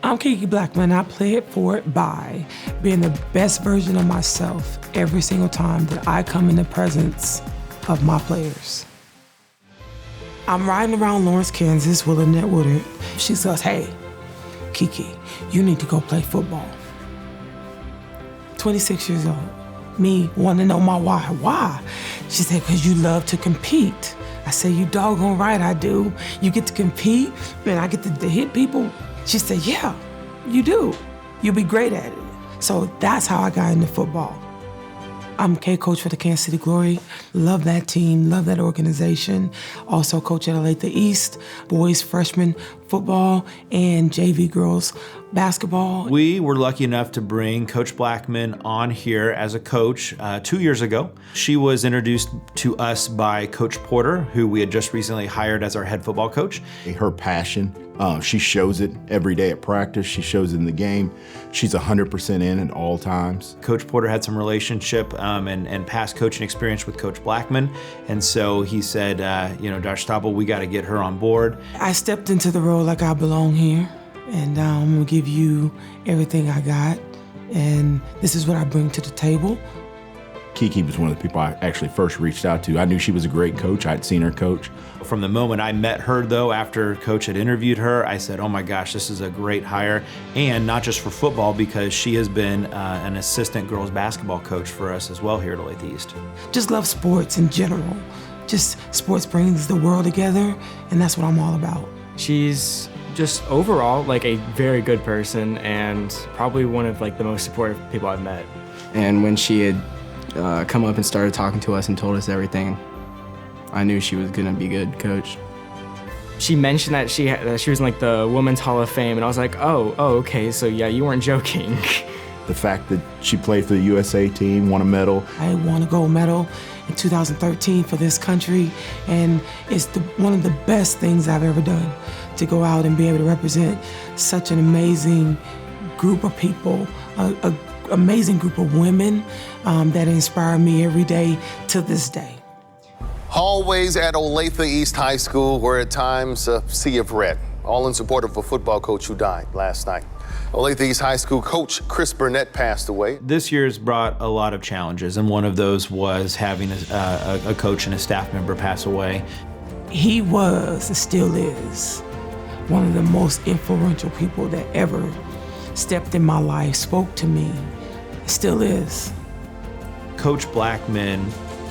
I'm Keke Blackmon. I play it forward by being the best version of myself every single time that I come in the presence of my players. I'm riding around Lawrence, Kansas with Lynette Woodard. She says, hey, Keke, you need to go play football. 26 years old. Me wanting to know my why. Why? She said, because you love to compete. I said, you doggone right I do. You get to compete, and I get to hit people. She said, yeah, you do. You'll be great at it. So that's how I got into football. I'm K-coach for the Kansas City Glory. Love that team, love that organization. Also coach at Olathe East, boys freshman football, and JV girls basketball. We were lucky enough to bring Coach Blackmon on here as a coach 2 years ago. She was introduced to us by Coach Porter, who we had just recently hired as our head football coach. Her passion, she shows it every day at practice. She shows it in the game. She's 100% in at all times. Coach Porter had some relationship and past coaching experience with Coach Blackmon. And so he said, Dr. Stoppel, we got to get her on board. I stepped into the role like I belong here. And I'm gonna give you everything I got. And this is what I bring to the table. Keke was one of the people I actually first reached out to. I knew she was a great coach. I'd seen her coach. From the moment I met her, though, after Coach had interviewed her, I said, oh my gosh, this is a great hire. And not just for football, because she has been an assistant girls basketball coach for us as well here at Olathe East. Just love sports in general. Just sports brings the world together, and that's what I'm all about. She's just overall like a very good person and probably one of like the most supportive people I've met. And when she had come up and started talking to us and told us everything, I knew she was gonna be good coach. She mentioned that she was in like the Women's Hall of Fame, and I was like, oh, okay, so yeah, you weren't joking. The fact that she played for the USA team, won a medal. I won a gold medal in 2013 for this country, and it's one of the best things I've ever done, to go out and be able to represent such an amazing group of people, an amazing group of women that inspire me every day to this day. Hallways at Olathe East High School were at times a sea of red, all in support of a football coach who died last night. Olathe East High School coach Chris Burnett passed away. This year's brought a lot of challenges, and one of those was having a coach and a staff member pass away. He was, and still is, one of the most influential people that ever stepped in my life, spoke to me, still is. Coach Blackmon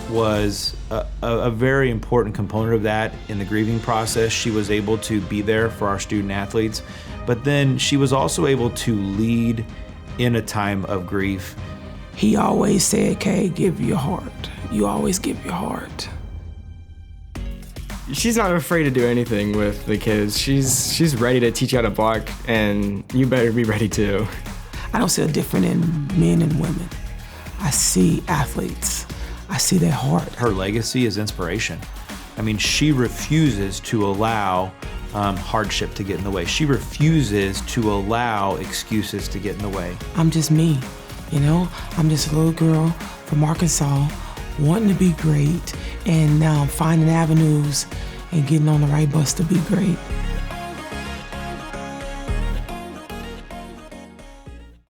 was a very important component of that in the grieving process. She was able to be there for our student athletes, but then she was also able to lead in a time of grief. He always said, Kay, give your heart. You always give your heart. She's not afraid to do anything with the kids. She's ready to teach you how to block, and you better be ready too. I don't see a difference in men and women. I see athletes. I see their heart. Her legacy is inspiration. I mean, she refuses to allow hardship to get in the way. She refuses to allow excuses to get in the way. I'm just me, I'm just a little girl from Arkansas wanting to be great and finding avenues and getting on the right bus to be great.